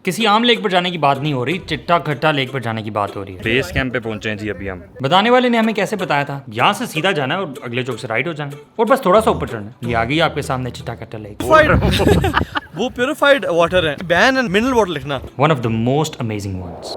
किसी आम लेक पर जाने की बात नहीं हो रही, चिट्टा खट्टा लेक पर जाने की बात हो रही है। बेस कैंप पे पहुंचे हैं जी अभी हम। बताने वाले ने हमें कैसे बताया था, यहाँ से सीधा जाना है और अगले चौक से राइट हो जाना है और बस थोड़ा सा ऊपर चढ़ना है। ये आ गई आपके सामने चिट्टा खट्टा लेक। वो प्योरीफाइड वाटर है, बैन एंड मिनरल वाटर लिखना। One of the most amazing ones.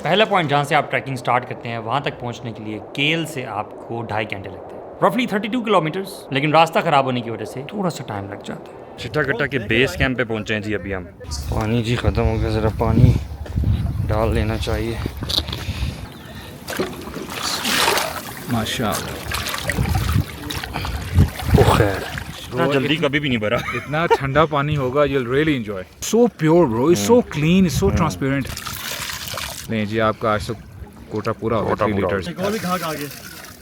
पहला पॉइंट जहाँ से आप ट्रैकिंग स्टार्ट करते हैं वहाँ तक पहुँचने के लिए केल से आपको 2.5 घंटे लगते हैं, रफली 32 किलोमीटर्स। लेकिन रास्ता ख़राब होने की वजह से थोड़ा सा टाइम लग जाता है। चिट्टा कट्टा के बेस कैंप पे पहुंचे हैं जी अभी हम। पानी जी ख़त्म हो गया, ज़रा पानी डाल लेना चाहिए। माशाअल्लाह, खैर इतना जल्दी कभी भी नहीं भरा। इतना ठंडा पानी होगा, you'll really enjoy. So pure bro, it's so clean, it's so transparent. लें जी, आपका आज तो कोटा पूरा होगा 3 लीटर्स। एक और भी घाट आगे।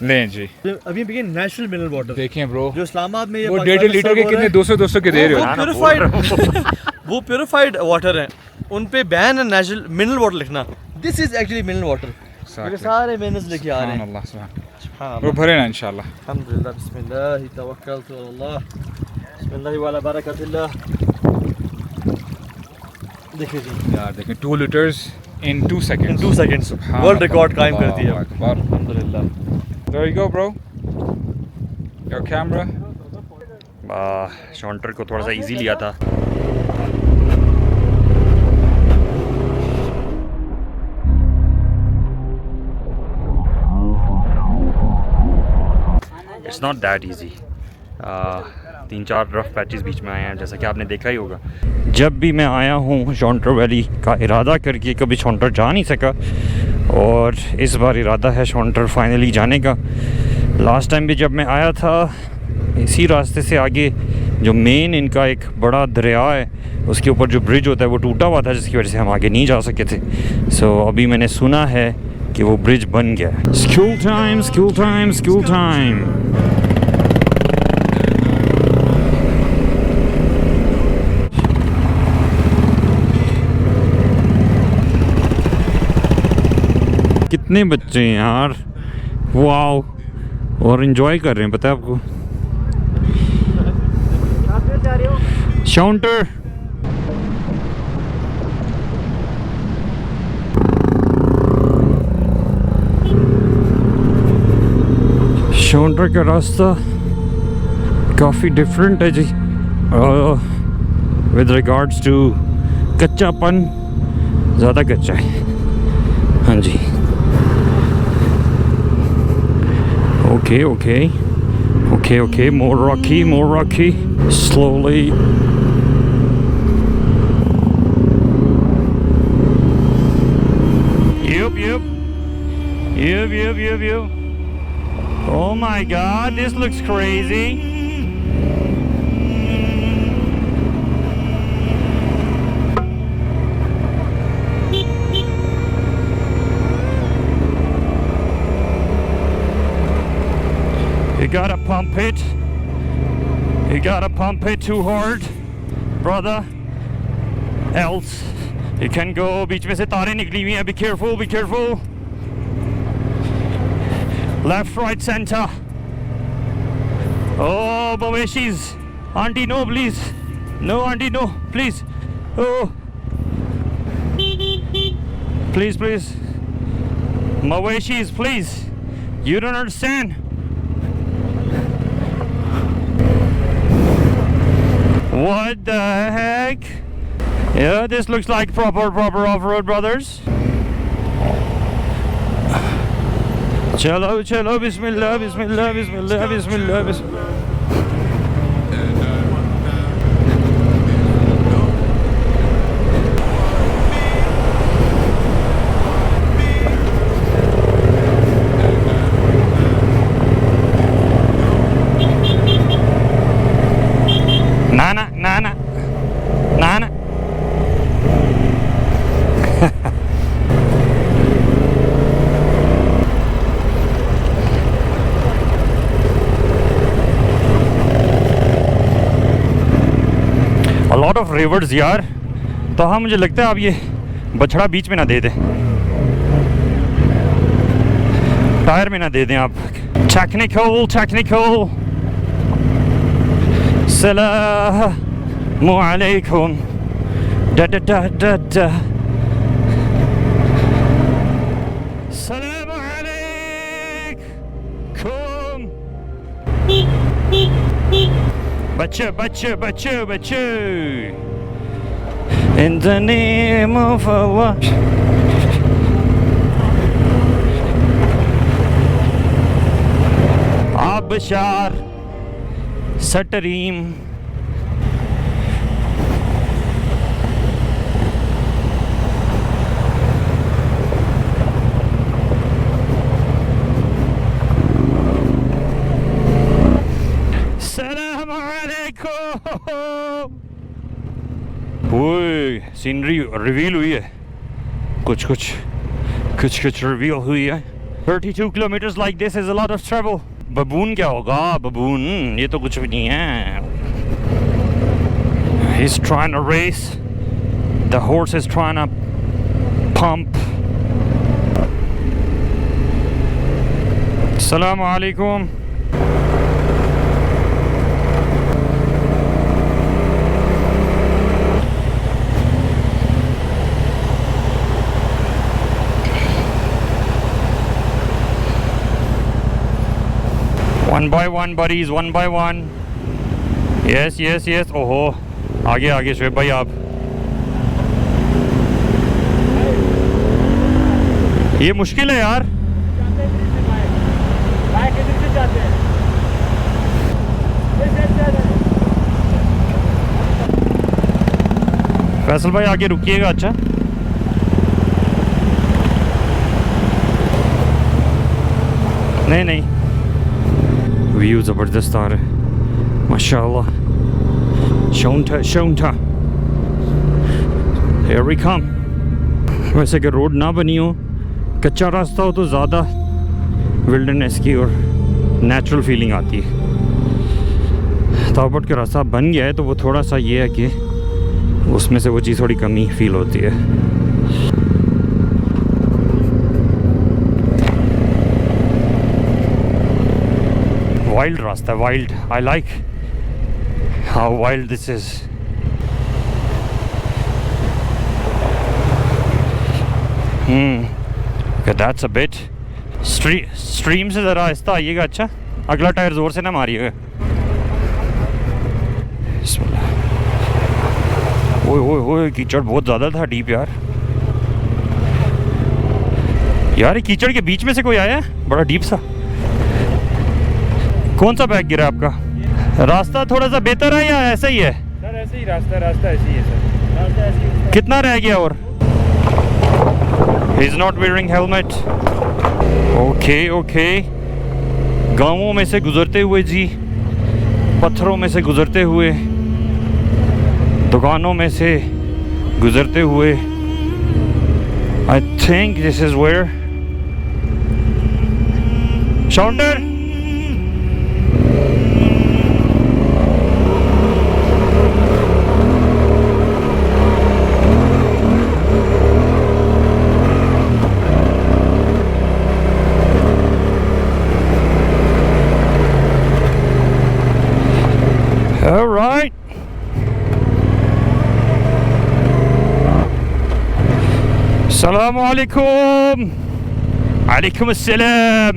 लें जी, अभी बिके नेचुरल मिनरल वाटर। देखें ब्रो, जो इस्लामाबाद में ये वो 1.5 लीटर के कितने 200 के दे रहे हो। वो प्योरीफाइड वाटर है, उन पे बैन है नेचुरल मिनरल वाटर लिखना। This is actually mineral water. मेरे सारे मिनरल्स लेके आ रहे हैं। अल्लाह सुभान सुभान वो भरे ना इंशाल्लाह। अल्हम्दुलिल्लाह, बिस्मिल्लाह तवक्कलतु अल्लाह, बिस्मिल्लाह वाला बरकतुल्लाह। देखिए जी यार देखें, 2 litres in 2 seconds. In 2 seconds world record कायम कर दिया। अल्हम्दुलिल्लाह। There you go bro. Your camera. शॉन्टर को थोड़ा सा इजी लिया था। It's not that easy. 3-4 rough patches बीच में आए हैं, जैसा कि आपने देखा ही होगा। जब भी मैं आया हूँ शॉन्टर वैली का इरादा करके, कभी शॉन्टर जा नहीं सका, और इस बार इरादा है शॉन्टर फाइनली जाने का। लास्ट टाइम भी जब मैं आया था, इसी रास्ते से आगे जो मेन इनका एक बड़ा दरिया है, उसके ऊपर जो ब्रिज होता है वो टूटा हुआ था, जिसकी वजह से हम आगे नहीं जा सके थे। सो अभी मैंने सुना है कि वो ब्रिज बन गया है। School time, school time, school time. कितने बच्चे हैं यार, वाओ, और एंजॉय कर रहे हैं, पता है आपको। शॉन्टर शॉन्टर का रास्ता काफ़ी डिफरेंट है जी, विद रिगार्ड्स टू कच्चापन, ज़्यादा कच्चा है। हाँ जी, okay, okay, okay, okay, more rocky, slowly. Yep. Oh my God, this looks crazy. You gotta pump it. You gotta pump it too hard, brother. Else you can go. बीच में से तारें निकली हुई हैं. Be careful, be careful. Left, right, center. Oh, Baweshis. Auntie, no, please. No, auntie, no, please. Oh. Please. Maweshis, please. You don't understand. What the heck? Yeah, this looks like proper off-road, brothers. Chalo, bismillah. Nana. A lot of rivers यार, तो हाँ, मुझे लगता है आप ये बछड़ा बीच में ना दे दें, टायर में ना दे दें आप। टेक्निकल सलामु अलैकुम da da da da da Assalamu alaikum Bacha in the name of Allah Abshar Satareem ओए सीनरी रिवील हुई है, कुछ रिवील हुई है। 32 kilometers like this is a lot of travel. बबून क्या होगा? बबून ये तो कुछ भी नहीं है। He's trying to race. The horse is trying to pump. Assalamu alaikum. One by one buddies, one by one. Yes. ओहो, आगे शुएब भाई आप। ये मुश्किल है यार। फैसल भाई आगे रुकिएगा। अच्छा नहीं व्यू ज़बरदस्त आ रहा है माशाल्लाह। शौंठा Here we come. वैसे कि रोड ना बनी हो, कच्चा रास्ता हो तो ज़्यादा विल्डरनेस की और नेचुरल फीलिंग आती है। ताबट का रास्ता बन गया है तो वो थोड़ा सा ये है कि उसमें से वो चीज़ थोड़ी कमी फील होती है। वाइल्ड रास्ता, wild. I like how wild this is. That's a bit stream से ज़रा आहिस्ता आइएगा। अच्छा अगला टायर ज़ोर से ना मारिएगा। ओए कीचड़ बहुत ज़्यादा था, डीप यार। ये कीचड़ के बीच में से कोई आया है बड़ा डीप सा। कौन सा बैग गिरा आपका? रास्ता थोड़ा सा बेहतर है या ऐसा ही है? सर ऐसे ही रास्ता ऐसे ही है सर। रास्ता ऐसे ही। कितना रह गया और? He is not wearing helmet. Okay गांवों में से गुजरते हुए जी, पत्थरों में से गुजरते हुए, दुकानों में से गुजरते हुए। I think this is where Shaunter. All right. Assalamu alaikum. Alaikum assalam.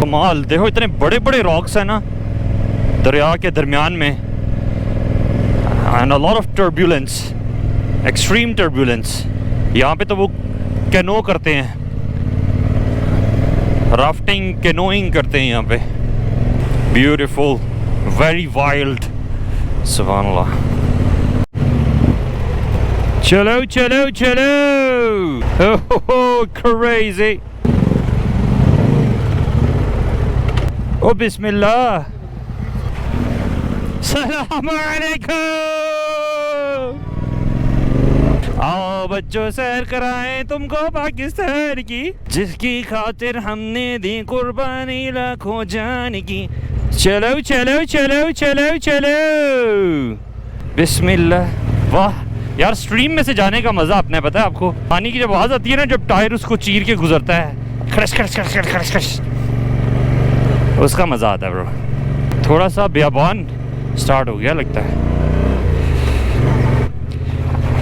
कमाल देखो, इतने बड़े बड़े रॉक्स हैं ना दरिया के दरमियान में, and a lot of turbulence, extreme turbulence. यहाँ पे तो वो कैनो करते हैं, राफ्टिंग कैनोइंग करते हैं यहाँ पे। ब्यूटीफुल, वेरी वाइल्ड, सुभान अल्लाह। चलो oh, crazy. ओ बिस्मिल्लाह। सलाम अलैकुम। आओ बच्चों सैर कराएं तुमको पाकिस्तान की, जिसकी खातिर हमने दी कुर्बानी लाखों जान की। चलो चलो चलो चलो चलो, बिस्मिल्लाह। वाह यार, स्ट्रीम में से जाने का मज़ा अपने पता है आपको। पानी की जब आवाज़ आती है ना, जब टायर उसको चीर के गुजरता है, खड़स खड़स खड़स खड़स खड़स खड़स, उसका मज़ा आता है ब्रो। थोड़ा सा बियाबान स्टार्ट हो गया लगता है।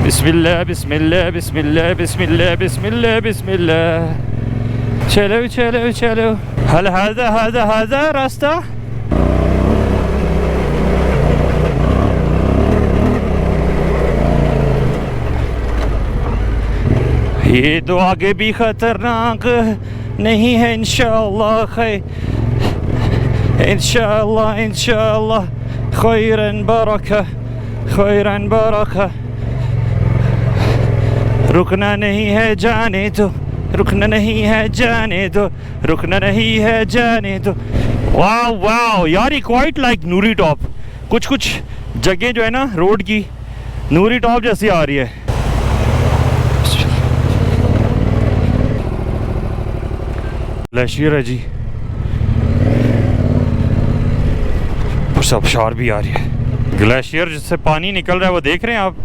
बिस्मिल्लाह बिस्मिल्लाह बिस्मिल्लाह बिस्मिल्लाह बिस्मिल्लाह बिस्मिल्लाह। चलो चलो चलो, हल हाजा हाजा हाजा रास्ता। ये तो आगे भी खतरनाक नहीं है, इंशाअल्लाह खैर, इंशाअल्लाह इंशाअल्लाह खैरन बरका, खैरन बरका। रुकना नहीं है जाने दो, रुकना नहीं है जाने दो, रुकना नहीं है जाने दो। वाह वाह यार, ये क्वाइट लाइक नूरी टॉप। कुछ कुछ जगह जो है ना रोड की, नूरी टॉप जैसी आ रही है। ग्लेशियर है जी, और आबशार भी आ रही है। ग्लेशियर जिससे पानी निकल रहा है वो देख रहे हैं आप।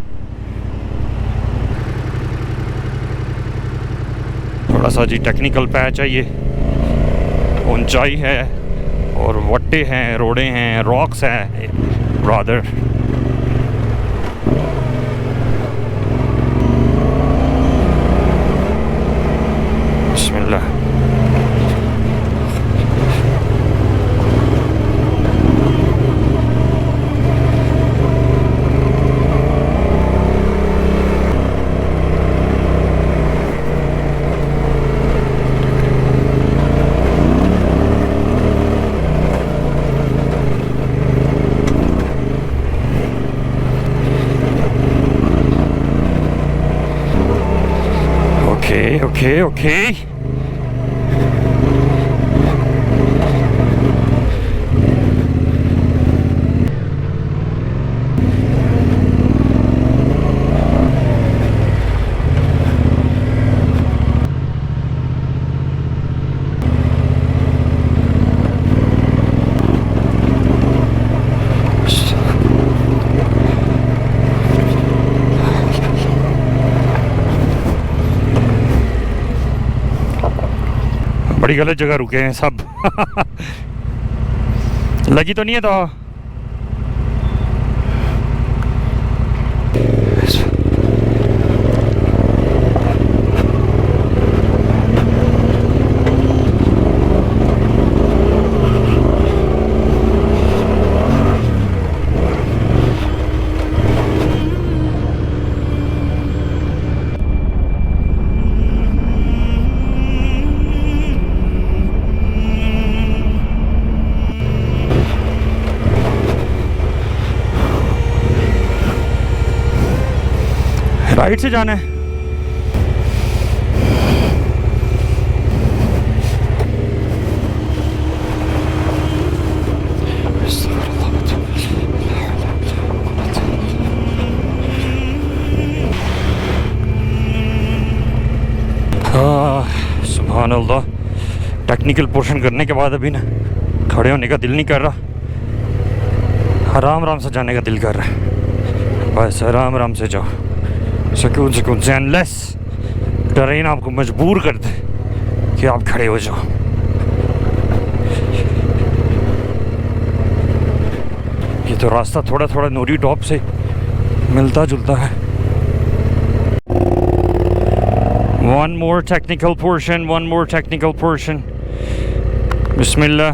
थोड़ा सा जी टेक्निकल पैच है ये, ऊंचाई है और वट्टे हैं, रोड़े हैं, रॉक्स हैं ब्रदर। बिस्मिल्लाह। Okay, okay. बड़ी गलत जगह रुके हैं सब। लगी तो नहीं है तो राइट से जाना है। सुभान अल्लाह। टेक्निकल पोर्शन करने के बाद अभी ना खड़े होने का दिल नहीं कर रहा, आराम आराम से जाने का दिल कर रहा है। बस आराम आराम से जाओ, सुकून सुकून से, अनलेस ट्रेन आपको मजबूर कर दे कि आप खड़े हो जाओ। ये तो रास्ता थोड़ा थोड़ा नूरी टॉप से मिलता जुलता है। One more technical portion, one more technical portion. Bismillah.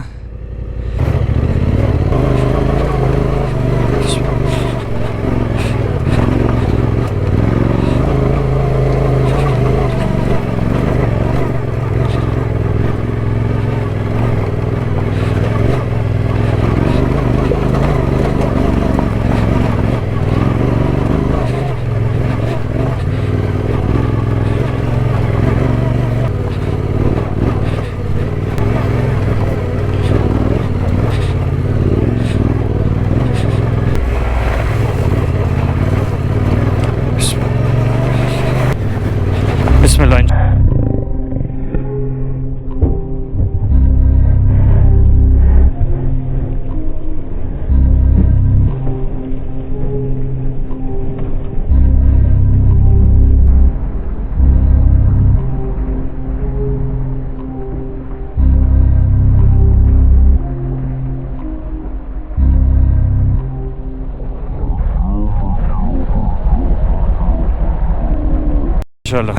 चलो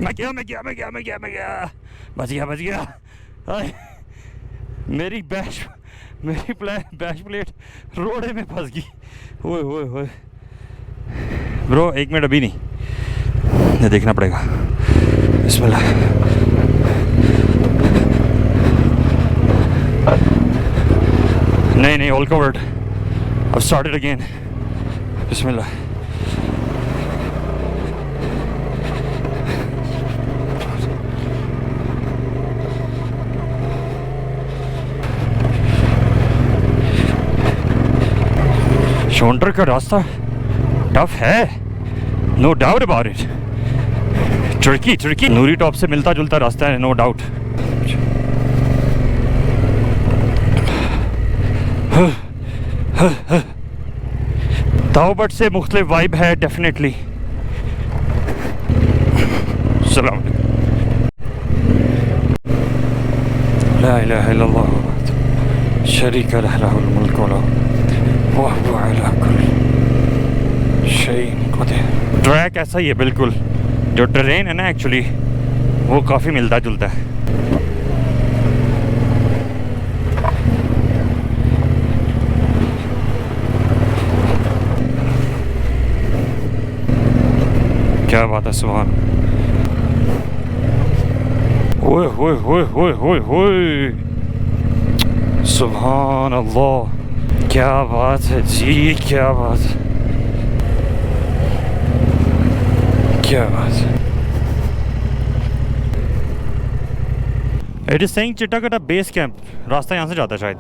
मैं गया बच गया हाय, मेरी बैश प्लेट रोड़े में फंस गई। ओए ब्रो 1 मिनट अभी नहीं, ये देखना पड़ेगा। बिस्मिल्लाह। नहीं all covered. I've started again. बिस्मिल्लाह। शॉन्टर का रास्ता टफ है, no doubt about it. Tricky Noori Top से मिलता जुलता रास्ता है, नो डाउट। ताओबट से मुख्तलिफ वाइब है डेफिनेटली। सलाम ला इलाहा इल्लल्लाह शरीक लहुल मुल्क व हुवा अला कुल्लि शैइन क़दीर। ट्रैक ऐसा ही है बिल्कुल, जो ट्रेन है ना एक्चुअली वो काफ़ी मिलता जुलता है। क्या बात है, सुभान। ओए सुभान अल्लाह, क्या बात है जी, क्या बात है। It is saying Chittakatta base camp. रास्ता यहाँ से जाता है शायद।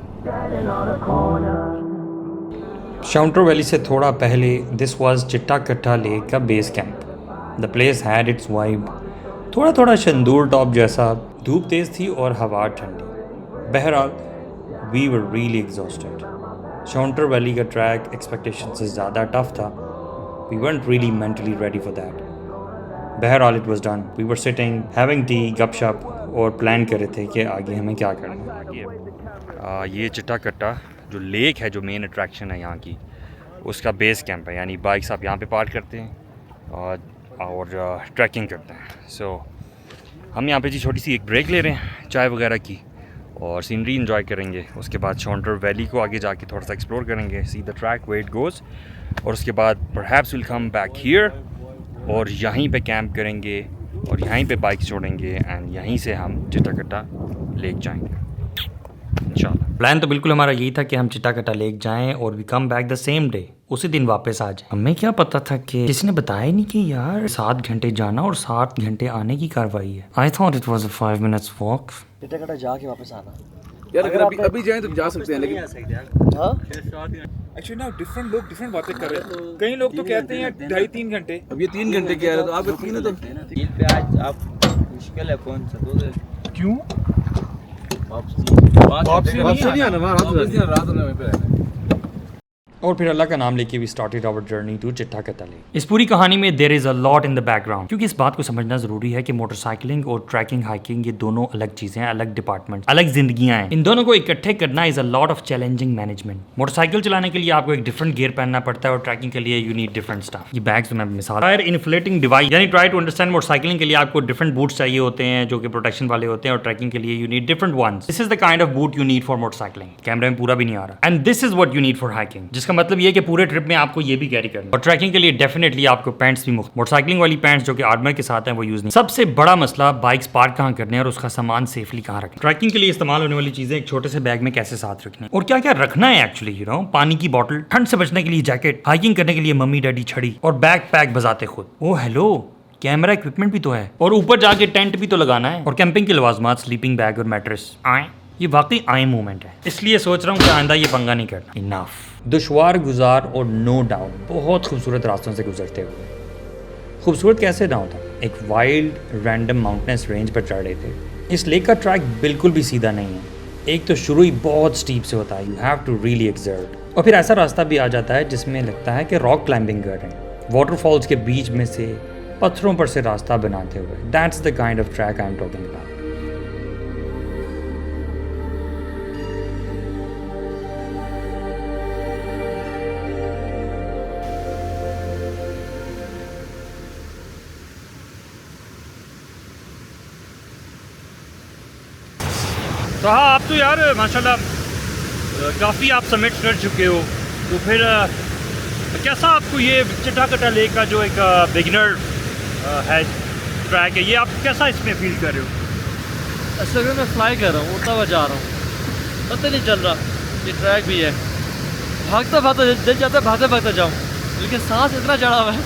शाउंटर वैली से थोड़ा पहले दिस वाज चिट्टाकट्टा लेक का base camp. The place had it's vibe, थोड़ा शंदूर टॉप जैसा। धूप तेज़ थी और हवा ठंडी। बहरहाल we were really exhausted. शाउंटर valley का ट्रैक एक्सपेक्टेशन से ज़्यादा टफ था। We weren't really mentally ready for that. बहरहाल it was done. We were sitting, having tea, गपशप और प्लान कर रहे थे कि आगे हमें क्या करना है। ये चिट्टाकट्टा जो लेक है, जो मेन अट्रैक्शन है यहाँ की, उसका बेस कैंप है। यानी बाइक्स आप यहाँ पे पार्क करते हैं और ट्रैकिंग करते हैं। सो हम यहाँ पे जी छोटी सी एक ब्रेक ले रहे हैं चाय वगैरह की, और सीनरी इंजॉय करेंगे। उसके बाद शाउंटर वैली को आगे जाके थोड़ा सा एक्सप्लोर करेंगे, see the track way it goes. और उसके बाद perhaps will come back here और यहीं पे कैंप करेंगे और यहीं पे बाइक छोड़ेंगे एंड यहीं से हम चिट्टाकट्टा लेक जाएंगे इंशाल्लाह। प्लान तो बिल्कुल हमारा यही था कि हम चिट्टाकट्टा लेक जाएं और we come back the same day, उसी दिन वापस आ जाए। हमें क्या पता था कि किसी ने बताया नहीं कि यार 7 घंटे जाना और 7 घंटे आने की कार्रवाई है। I thought it was a 5 minutes walk. Chittakatta जाके वापस आना यार, अगर अभी जाएं तो जा सकते हैं, लेकिन हाँ एक्चुअली ना डिफरेंट लोग डिफरेंट बातें कर रहे हैं। कई लोग तो कहते हैं 2.5-3 घंटे। अब ये 3 घंटे कह रहे तो आप 3 है तो 3 पे आज आप मुश्किल है कौन सा दो क्यों? वापसी नहीं आना, रात में वहीं पे रहना है। और फिर अल्लाह का नाम लेके we started our journey to Chittakatta lake. इस पूरी कहानी में there is a lot in the background, क्योंकि इस बात को समझना जरूरी है कि मोटरसाइकिलिंग और ट्रैकिंग हाइकिंग ये दोनों अलग चीजें हैं, अलग डिपार्टमेंट, अलग जिंदगियां हैं। इन दोनों को इकट्ठे करना is a lot of challenging management. Motorcycle चलाने के लिए आपको एक डिफरेंट गियर पहनना पड़ता है और ट्रैकिंग के लिए यू नीड डिफरेंट स्टफ। ये बैग्स में मिसाल फायर इन्फ्लेटिंग डिवाइस, यानी ट्राई टू अंडरस्टैंड मोटरसाइकिलिंग के लिए आपको डिफरेंट बूट्स चाहिए होते हैं जो कि प्रोटेक्शन वाले होते हैं, और ट्रैकिंग के लिए you need different ones. This is the kind of boot you need for motorcycling. कैमरे में पूरा भी नहीं आ रहा। And this is what you need for hiking, जिसका मतलब ये कि पूरे ट्रिप में आपको ये भी कैरी करना। और ट्रैकिंग के लिए डेफिनेटली आपको पैंट्स भी मोटरसाइकिलिंग वाली पैंट्स जो कि आर्मर के साथ हैं वो यूज नहीं। सबसे बड़ा मसला बाइक्स पार्क कहाँ करने और उसका सामान सेफली कहाँ रखना। ट्रैकिंग के लिए इस्तेमाल होने वाली चीजें एक छोटे से बैग में कैसे साथ रखनी और क्या क्या रखना है एक्चुअली, यू नो, पानी की बोतल, ठंड से बचने के लिए जैकेट, हाइकिंग करने के लिए मम्मी डैडी छड़ी, और बैग पैक बजाते खुद। ओ हेलो, कैमरा इक्विपमेंट भी तो है, और ऊपर जाके टेंट भी तो लगाना है, और कैंपिंग के लवाजमात, स्लीपिंग बैग और मैट्रेस। आए ये वाकई आई मूवमेंट है, इसलिए सोच रहा हूँ कि आइंदा ये पंगा नहीं करना। इनफ। दुश्वार गुजार और नो डाउट बहुत खूबसूरत रास्तों से गुजरते हुए, खूबसूरत कैसे ना होता, एक वाइल्ड रैंडम माउंटेनस रेंज पर चढ़ रहे थे। इस लेक का ट्रैक बिल्कुल भी सीधा नहीं है, एक तो शुरू ही बहुत स्टीप से होता है, you have to really exert, और फिर ऐसा रास्ता भी आ जाता है जिसमें लगता है कि रॉक क्लाइंबिंग कर रहे हैं, वाटरफॉल्स के बीच में से पत्थरों पर से रास्ता बनाते हुए। That's the kind of track I am talking about. तो हाँ, आप तो यार माशाल्लाह काफ़ी आप समिट कर चुके हो, तो फिर कैसा आपको ये चिट्टाकट्टा लेक का जो एक बिगिनर है ट्रैक है, ये आप कैसा इसमें फील कर रहे हो? असल में मैं फ्लाई कर रहा हूँ, उड़ता हुआ जा रहा हूँ, पता नहीं चल रहा। ये ट्रैक भी है, भागता भागता दिल जाता है भागते भागते जाऊँ, लेकिन सांस इतना चढ़ा हुआ है।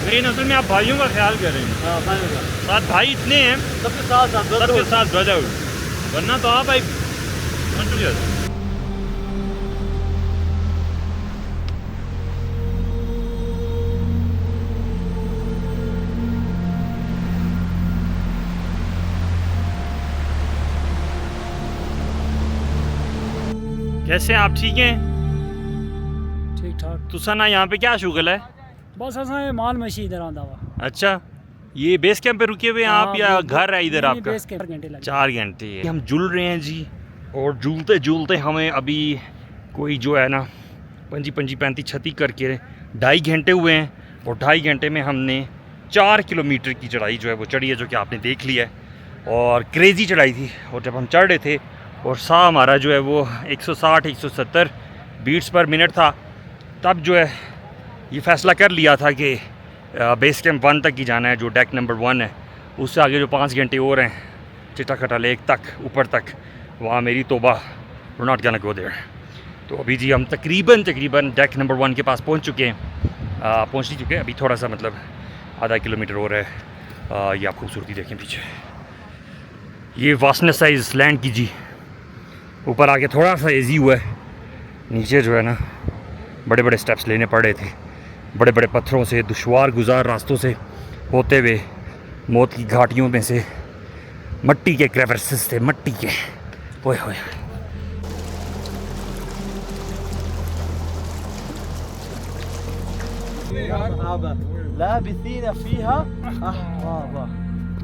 लेकिन असल में आप भाइयों का ख्याल कर रहे हैं। हाँ, फाइनल साथ भाई इतने हैं, सबके साथ सबके साथ ब्रदर, वरना तो आप भाई कैसे हैं आप? ठीक हैं? ठीक ठाक। तुसा ना यहाँ पे क्या शुगल है? बस असां माल मशी इधर आंदा वा। अच्छा, ये बेस कैंप पे रुके हुए हैं आप या घर है इधर आपका? बेस के 4 घंटे लगे। 4 घंटे हम जुल रहे हैं जी, और झूलते झूलते हमें अभी कोई जो है ना 25 35 36 करके 2.5 घंटे हुए हैं, और 2.5 घंटे में हमने 4 किलोमीटर की चढ़ाई जो है वो चढ़ी है, जो कि आपने देख लिया है, और क्रेज़ी चढ़ाई थी। और जब हम चढ़ रहे थे और साह हमारा जो है वो 160 170 बीट्स पर मिनट था, तब जो है ये फ़ैसला कर लिया था कि बेस कैंप 1 तक ही जाना है, जो डेक नंबर 1 है। उससे आगे जो 5 घंटे और हैं चिट्टाकट्टा लेक तक, ऊपर तक, वहाँ मेरी तौबा, we not gonna go there. तो अभी जी हम तकरीबन डेक नंबर 1 के पास पहुँच चुके हैं, पहुँच नहीं चुके, अभी थोड़ा सा मतलब आधा किलोमीटर और है। ये आप खूबसूरती देखें पीछे, ये वास्टनेस है इस लैंड की जी। ऊपर आके थोड़ा सा ईजी हुआ है, नीचे जो है ना बड़े बड़े स्टेप्स लेने पड़ रहे थे, बड़े बड़े पत्थरों से, दुश्वार गुजार रास्तों से होते हुए, मौत की घाटियों में से, मट्टी के क्रेवर्सेस थे, मट्टी के, ओए होए। लाबिसीन फीहा अहवाबा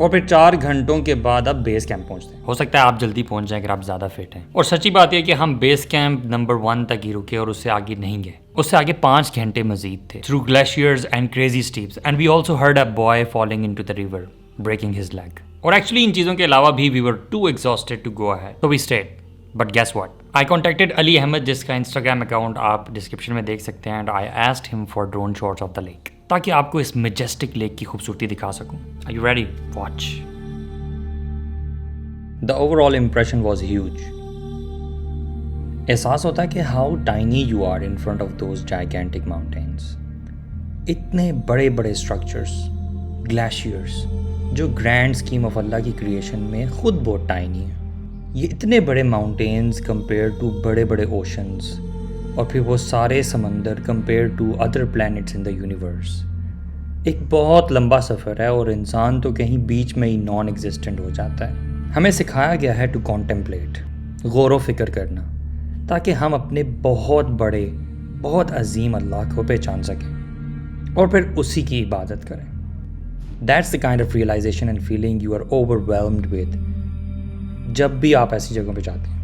और फिर 4 घंटों के बाद अब बेस कैंप पहुंचते हैं। हो सकता है आप जल्दी पहुंच जाएं अगर आप ज़्यादा फिट हैं। और सच्ची बात यह कि हम बेस कैंप नंबर 1 तक ही रुके और उससे आगे नहीं गए। उससे आगे 5 घंटे मजीद थे through glaciers and crazy steeps, and we also heard a boy falling into the river breaking his leg. और एक्चुअली इन चीज़ों के अलावा भी we were too exhausted to go ahead, so we stayed. But guess what, I contacted Ali Ahmed, जिसका Instagram account आप description में देख सकते हैं, and I asked him for drone shots of the lake, ताकि आपको इस मेजेस्टिक लेक की खूबसूरती दिखा सकूं। Are you ready? Watch. The overall impression was huge. एहसास होता है कि how tiny you are in front of those gigantic mountains. इतने बड़े बड़े structures, glaciers, जो grand scheme of अल्लाह की creation में खुद बहुत tiny है। ये इतने बड़े mountains compared to बड़े बड़े oceans, और फिर वो सारे समंदर compared to other planets in the universe. एक बहुत लंबा सफ़र है, और इंसान तो कहीं बीच में ही नॉन एग्जिस्टेंट हो जाता है। हमें सिखाया गया है टू कॉन्टेम्पलेट, गौर व फिक्र करना, ताकि हम अपने बहुत बड़े, बहुत अजीम अल्लाह को पहचान सकें और फिर उसी की इबादत करें। That's the kind of realization and feeling you are overwhelmed with जब भी आप ऐसी जगहों पे जाते हैं।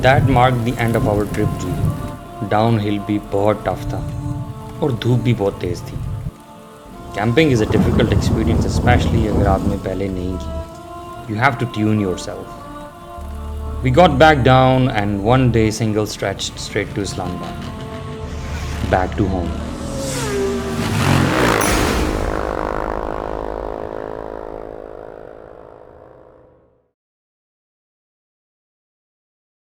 That mark the end of our trip जी। डाउन हिल भी बहुत टफ था और धूप भी बहुत तेज़ थी। Camping is a difficult experience, especially अगर आपने पहले नहीं की। You have to tune yourself. We got back down and one day single stretched straight to Islamabad, back to home.